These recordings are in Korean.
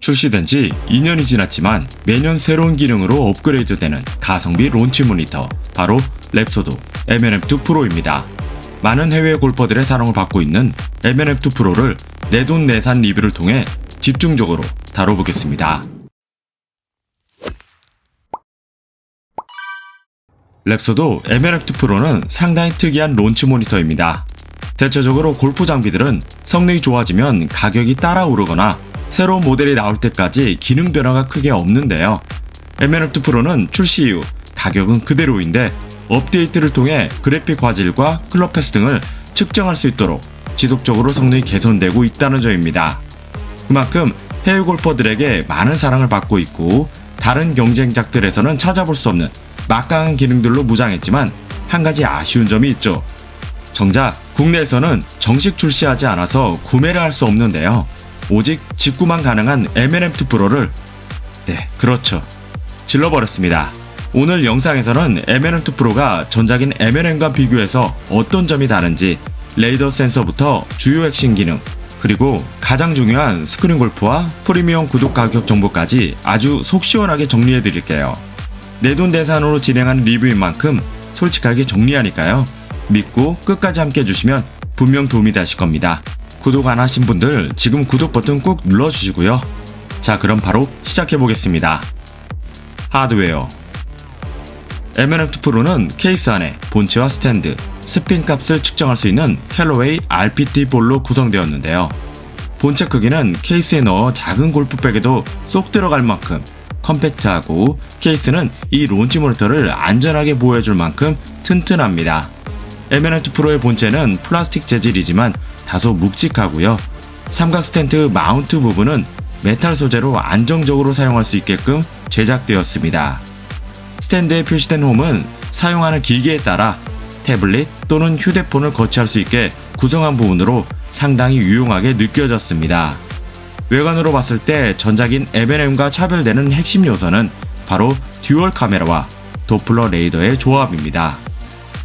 출시된 지 2년이 지났지만 매년 새로운 기능으로 업그레이드되는 가성비 론치 모니터, 바로 랩소도 MNM2 프로입니다. 많은 해외 골퍼들의 사랑을 받고 있는 MNM2 프로를 내돈내산 리뷰를 통해 집중적으로 다뤄보겠습니다. 랩소도 MNM2 프로는 상당히 특이한 론치 모니터입니다. 대체적으로 골프 장비들은 성능이 좋아지면 가격이 따라 오르거나 새로운 모델이 나올 때까지 기능 변화가 크게 없는데요. MNM2 프로는 출시 이후 가격은 그대로인데 업데이트를 통해 그래픽 화질과 클럽 패스 등을 측정할 수 있도록 지속적으로 성능이 개선되고 있다는 점입니다. 그만큼 해외 골퍼들에게 많은 사랑을 받고 있고 다른 경쟁작들에서는 찾아볼 수 없는 막강한 기능들로 무장했지만 한 가지 아쉬운 점이 있죠. 정작 국내에서는 정식 출시하지 않아서 구매를 할 수 없는데요. 오직 직구만 가능한 MNM2 프로를 그렇죠, 질러버렸습니다. 오늘 영상에서는 MNM2 프로가 전작인 MNM과 비교해서 어떤 점이 다른지 레이더 센서부터 주요 핵심 기능, 그리고 가장 중요한 스크린 골프와 프리미엄 구독 가격 정보까지 아주 속 시원하게 정리해드릴게요. 내돈내산으로 진행한 리뷰인 만큼 솔직하게 정리하니까요. 믿고 끝까지 함께 해주시면 분명 도움이 되실 겁니다. 구독 안 하신 분들 지금 구독 버튼 꾹 눌러주시고요. 자, 그럼 바로 시작해보겠습니다. 하드웨어. MNM2 프로는 케이스 안에 본체와 스탠드, 스핀 값을 측정할 수 있는 캘러웨이 RPT 볼로 구성되었는데요. 본체 크기는 케이스에 넣어 작은 골프백에도 쏙 들어갈 만큼 컴팩트하고, 케이스는 이 론치 모니터를 안전하게 보호해줄 만큼 튼튼합니다. MNM2 프로의 본체는 플라스틱 재질이지만 다소 묵직하고요. 삼각 스탠드 마운트 부분은 메탈 소재로 안정적으로 사용할 수 있게끔 제작되었습니다. 스탠드에 표시된 홈은 사용하는 기기에 따라 태블릿 또는 휴대폰을 거치할 수 있게 구성한 부분으로 상당히 유용하게 느껴졌습니다. 외관으로 봤을 때 전작인 MNM과 차별되는 핵심 요소는 바로 듀얼 카메라와 도플러 레이더의 조합입니다.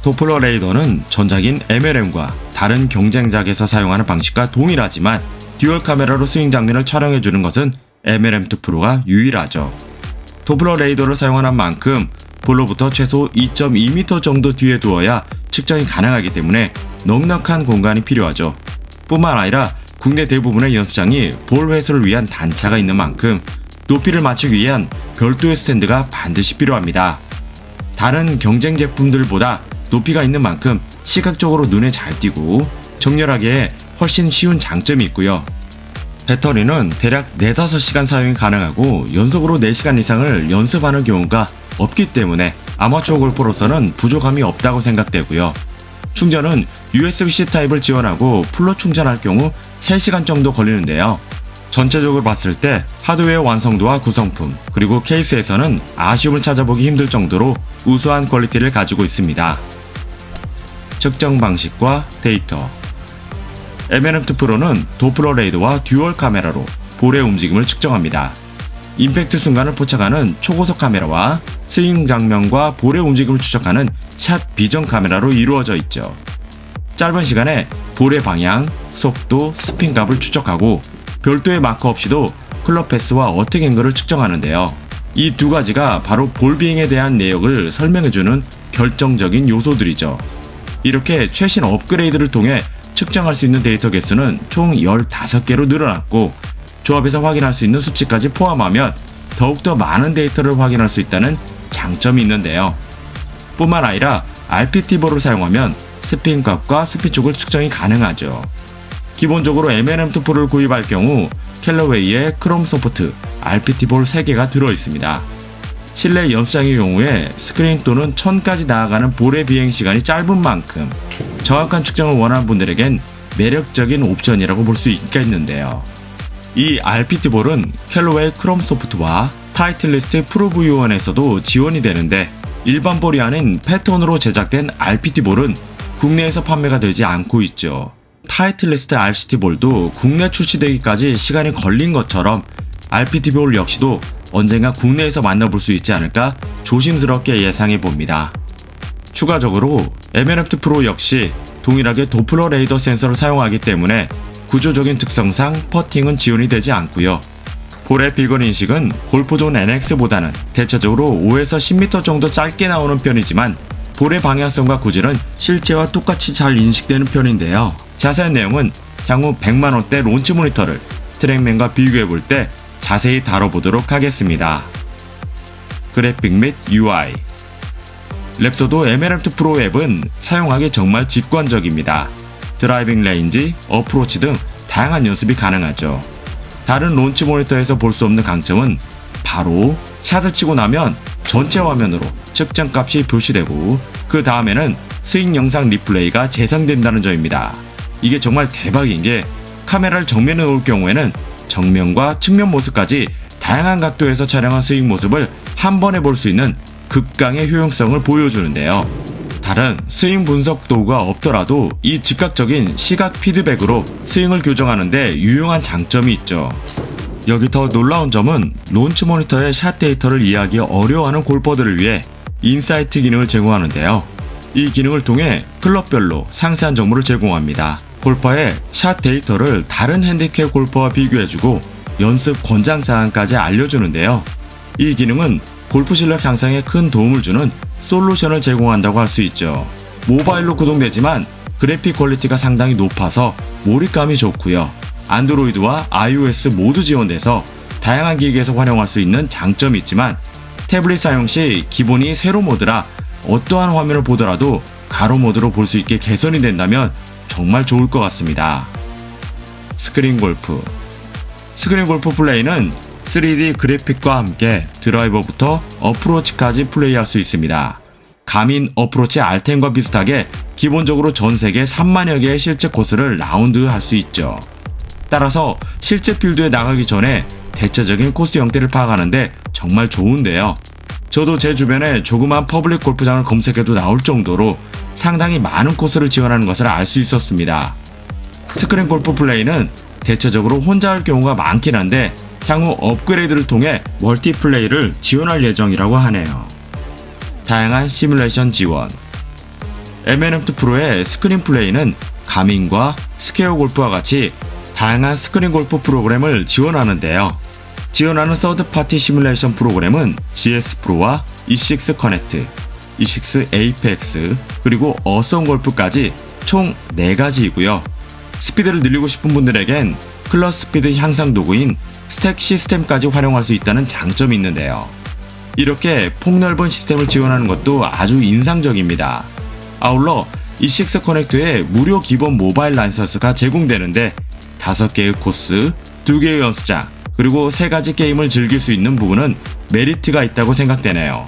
도플러 레이더는 전작인 MNM과 다른 경쟁작에서 사용하는 방식과 동일하지만 듀얼 카메라로 스윙 장면을 촬영해주는 것은 MNM2 프로가 유일하죠. 도플러 레이더를 사용하는 만큼 볼로부터 최소 2.2m 정도 뒤에 두어야 측정이 가능하기 때문에 넉넉한 공간이 필요하죠. 뿐만 아니라 국내 대부분의 연습장이 볼 회수를 위한 단차가 있는 만큼 높이를 맞추기 위한 별도의 스탠드가 반드시 필요합니다. 다른 경쟁 제품들보다 높이가 있는 만큼 시각적으로 눈에 잘 띄고 정렬하기에 훨씬 쉬운 장점이 있고요. 배터리는 대략 4-5시간 사용이 가능하고 연속으로 4시간 이상을 연습하는 경우가 없기 때문에 아마추어 골퍼로서는 부족함이 없다고 생각되고요. 충전은 USB-C 타입을 지원하고 풀로 충전할 경우 3시간 정도 걸리는데요. 전체적으로 봤을 때 하드웨어 완성도와 구성품, 그리고 케이스에서는 아쉬움을 찾아보기 힘들 정도로 우수한 퀄리티를 가지고 있습니다. 측정 방식과 데이터. MNM2 프로는 도플러 레이더와 듀얼 카메라로 볼의 움직임을 측정합니다. 임팩트 순간을 포착하는 초고속 카메라와 스윙 장면과 볼의 움직임을 추적하는 샷 비전 카메라로 이루어져 있죠. 짧은 시간에 볼의 방향, 속도, 스핀 값을 추적하고 별도의 마커 없이도 클럽 패스와 어택 앵글을 측정하는데요. 이 두 가지가 바로 볼 비행에 대한 내역을 설명해주는 결정적인 요소들이죠. 이렇게 최신 업그레이드를 통해 측정할 수 있는 데이터 개수는 총 15개로 늘어났고, 조합에서 확인할 수 있는 수치까지 포함하면 더욱더 많은 데이터를 확인할 수 있다는 장점이 있는데요. 뿐만 아니라 RPT볼을 사용하면 스핀 값과 스핀 축을 측정이 가능하죠. 기본적으로 MNM2 프로를 구입할 경우 캘러웨이의 크롬 소프트 RPT볼 3개가 들어있습니다. 실내 연습장의 경우에 스크린 또는 천까지 나아가는 볼의 비행 시간이 짧은 만큼 정확한 측정을 원하는 분들에겐 매력적인 옵션이라고 볼 수 있겠는데요. 이 RPT볼은 캘러웨이 크롬 소프트와 타이틀리스트 프로 V1에서도 지원이 되는데, 일반 볼이 아닌 패턴으로 제작된 RPT볼은 국내에서 판매가 되지 않고 있죠. 타이틀리스트 RCT볼도 국내 출시되기까지 시간이 걸린 것처럼 RPT볼 역시도 언젠가 국내에서 만나볼 수 있지 않을까 조심스럽게 예상해봅니다. 추가적으로 MNM2 프로 역시 동일하게 도플러 레이더 센서를 사용하기 때문에 구조적인 특성상 퍼팅은 지원이 되지 않고요. 볼의 비거리 인식은 골프존 NX보다는 대체적으로 5에서 10m 정도 짧게 나오는 편이지만 볼의 방향성과 구질은 실제와 똑같이 잘 인식되는 편인데요. 자세한 내용은 향후 100만원대 론치 모니터를 트랙맨과 비교해볼 때 자세히 다뤄보도록 하겠습니다. 그래픽 및 UI. 랩소도 에메랄드 프로 앱은 사용하기 정말 직관적입니다. 드라이빙 레인지, 어프로치 등 다양한 연습이 가능하죠. 다른 론치 모니터에서 볼 수 없는 강점은 바로 샷을 치고 나면 전체 화면으로 측정값이 표시되고 그 다음에는 스윙 영상 리플레이가 재생된다는 점입니다. 이게 정말 대박인 게 카메라를 정면에 놓을 경우에는 정면과 측면 모습까지 다양한 각도에서 촬영한 스윙 모습을 한 번에 볼 수 있는 극강의 효용성을 보여주는데요. 다른 스윙 분석 도구가 없더라도 이 즉각적인 시각 피드백으로 스윙을 교정하는데 유용한 장점이 있죠. 여기 더 놀라운 점은 론치 모니터의 샷 데이터를 이해하기 어려워하는 골퍼들을 위해 인사이트 기능을 제공하는데요. 이 기능을 통해 클럽별로 상세한 정보를 제공합니다. 골퍼의 샷 데이터를 다른 핸디캡 골퍼와 비교해주고 연습 권장사항까지 알려주는데요. 이 기능은 골프 실력 향상에 큰 도움을 주는 솔루션을 제공한다고 할 수 있죠. 모바일로 구동되지만 그래픽 퀄리티가 상당히 높아서 몰입감이 좋고요. 안드로이드와 iOS 모두 지원돼서 다양한 기기에서 활용할 수 있는 장점이 있지만 태블릿 사용 시 기본이 세로 모드라 어떠한 화면을 보더라도 가로 모드로 볼 수 있게 개선이 된다면 정말 좋을 것 같습니다. 스크린 골프. 스크린 골프 플레이는 3D 그래픽과 함께 드라이버부터 어프로치까지 플레이할 수 있습니다. 가민 어프로치 R10과 비슷하게 기본적으로 전 세계 3만여 개의 실제 코스를 라운드할 수 있죠. 따라서 실제 필드에 나가기 전에 대체적인 코스 형태를 파악하는데 정말 좋은데요. 저도 제 주변에 조그만 퍼블릭 골프장을 검색해도 나올 정도로 상당히 많은 코스를 지원하는 것을 알 수 있었습니다. 스크린 골프 플레이는 대체적으로 혼자 할 경우가 많긴 한데 향후 업그레이드를 통해 멀티플레이를 지원할 예정이라고 하네요. 다양한 시뮬레이션 지원. M&M2 프로의 스크린 플레이는 가민과 스퀘어 골프와 같이 다양한 스크린 골프 프로그램을 지원하는데요. 지원하는 서드파티 시뮬레이션 프로그램은 GS 프로와 E6 커넥트, E6 에이펙스, 그리고 어썸 골프까지 총 4가지이고요. 스피드를 늘리고 싶은 분들에겐 클럽 스피드 향상 도구인 스택 시스템까지 활용할 수 있다는 장점이 있는데요. 이렇게 폭넓은 시스템을 지원하는 것도 아주 인상적입니다. 아울러 E6 커넥트에 무료 기본 모바일 라이선스가 제공되는데 5개의 코스, 2개의 연습장, 그리고 3가지 게임을 즐길 수 있는 부분은 메리트가 있다고 생각되네요.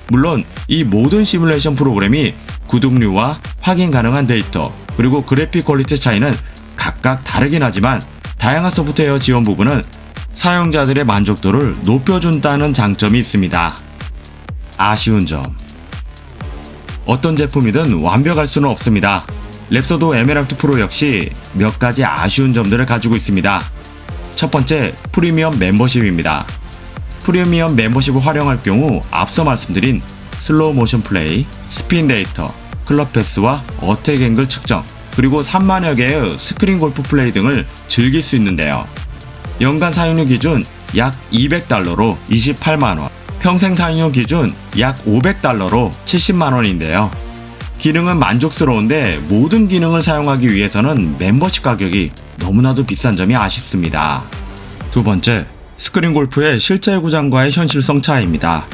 물론 이 모든 시뮬레이션 프로그램이 구독료와 확인 가능한 데이터, 그리고 그래픽 퀄리티 차이는 각각 다르긴 하지만 다양한 소프트웨어 지원 부분은 사용자들의 만족도를 높여준다는 장점이 있습니다. 아쉬운 점. 어떤 제품이든 완벽할 수는 없습니다. 랩소도 에메랄드 프로 역시 몇 가지 아쉬운 점들을 가지고 있습니다. 첫 번째, 프리미엄 멤버십입니다. 프리미엄 멤버십을 활용할 경우 앞서 말씀드린 슬로우 모션 플레이, 스핀 데이터, 클럽 패스와 어택 앵글 측정, 그리고 3만여 개의 스크린 골프 플레이 등을 즐길 수 있는데요. 연간 사용료 기준 약 $200로 28만원, 평생 사용료 기준 약 $500로 70만원인데요. 기능은 만족스러운데 모든 기능을 사용하기 위해서는 멤버십 가격이 너무나도 비싼 점이 아쉽습니다. 두 번째, 스크린 골프의 실제 구장과의 현실성 차이입니다.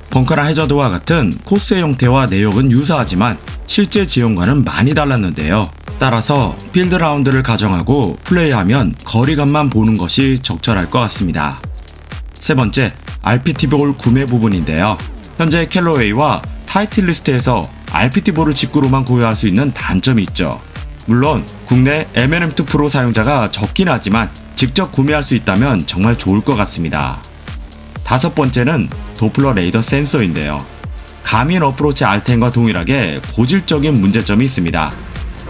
벙커나 해저드와 같은 코스의 형태와 내역은 유사하지만 실제 지형과는 많이 달랐는데요. 따라서 필드 라운드를 가정하고 플레이하면 거리감만 보는 것이 적절할 것 같습니다. 세 번째, RPT 볼 구매 부분인데요. 현재 캘러웨이와 타이틀리스트에서 RPT 볼을 직구로만 구매할 수 있는 단점이 있죠. 물론 국내 M&M2 프로 사용자가 적긴 하지만 직접 구매할 수 있다면 정말 좋을 것 같습니다. 다섯 번째는 도플러 레이더 센서인데요. 가민 어프로치 R10과 동일하게 고질적인 문제점이 있습니다.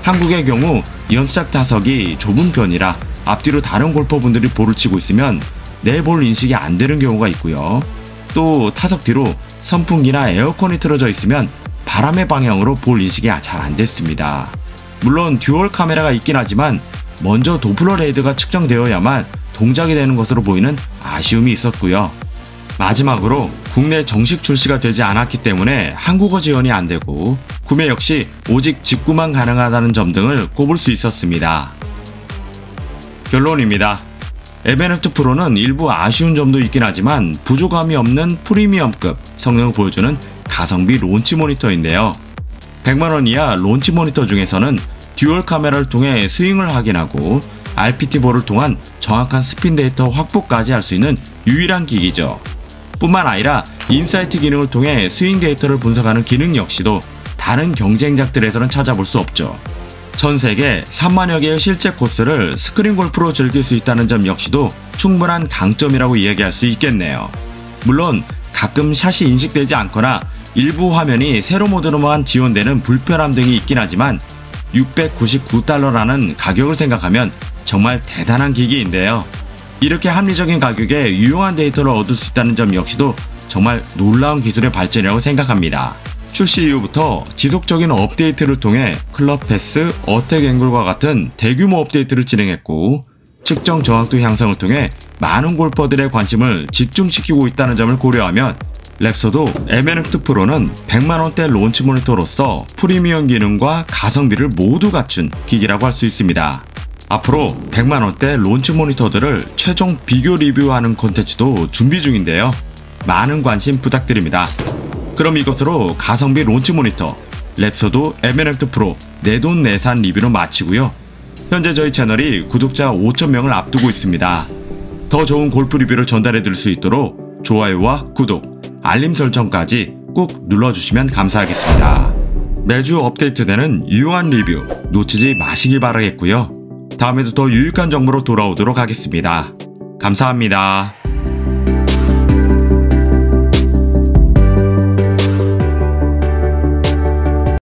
한국의 경우 연수작 타석이 좁은 편이라 앞뒤로 다른 골퍼분들이 볼을 치고 있으면 내 볼 인식이 안 되는 경우가 있고요. 또 타석 뒤로 선풍기나 에어컨이 틀어져 있으면 바람의 방향으로 볼 인식이 잘 안 됐습니다. 물론 듀얼 카메라가 있긴 하지만 먼저 도플러 레이더가 측정되어야만 동작이 되는 것으로 보이는 아쉬움이 있었고요. 마지막으로 국내 정식 출시가 되지 않았기 때문에 한국어 지원이 안되고 구매 역시 오직 직구만 가능하다는 점 등을 꼽을 수 있었습니다. 결론입니다. M&F 프로는 일부 아쉬운 점도 있긴 하지만 부족함이 없는 프리미엄급 성능을 보여주는 가성비 론치 모니터인데요. 100만원 이하 론치 모니터 중에서는 듀얼 카메라를 통해 스윙을 확인하고 RPT4를 통한 정확한 스핀 데이터 확보까지 할 수 있는 유일한 기기죠. 뿐만 아니라 인사이트 기능을 통해 스윙 데이터를 분석하는 기능 역시도 다른 경쟁작들에서는 찾아볼 수 없죠. 전 세계 3만여 개의 실제 코스를 스크린 골프로 즐길 수 있다는 점 역시도 충분한 강점이라고 이야기할 수 있겠네요. 물론 가끔 샷이 인식되지 않거나 일부 화면이 세로 모드로만 지원되는 불편함 등이 있긴 하지만 $699라는 가격을 생각하면 정말 대단한 기기인데요. 이렇게 합리적인 가격에 유용한 데이터를 얻을 수 있다는 점 역시도 정말 놀라운 기술의 발전이라고 생각합니다. 출시 이후부터 지속적인 업데이트를 통해 클럽 패스, 어택 앵글과 같은 대규모 업데이트를 진행했고 측정 정확도 향상을 통해 많은 골퍼들의 관심을 집중시키고 있다는 점을 고려하면 랩소도 M&F 프로는 100만원대 론치 모니터로서 프리미엄 기능과 가성비를 모두 갖춘 기기라고 할 수 있습니다. 앞으로 100만원대 론치 모니터들을 최종 비교 리뷰하는 콘텐츠도 준비 중인데요. 많은 관심 부탁드립니다. 그럼 이것으로 가성비 론치 모니터 랩소도 M&F 프로 내돈내산 리뷰를 마치고요. 현재 저희 채널이 구독자 5,000명을 앞두고 있습니다. 더 좋은 골프 리뷰를 전달해 드릴 수 있도록 좋아요와 구독, 알림 설정까지 꼭 눌러주시면 감사하겠습니다. 매주 업데이트되는 유용한 리뷰 놓치지 마시기 바라겠고요. 다음에도 더 유익한 정보로 돌아오도록 하겠습니다. 감사합니다.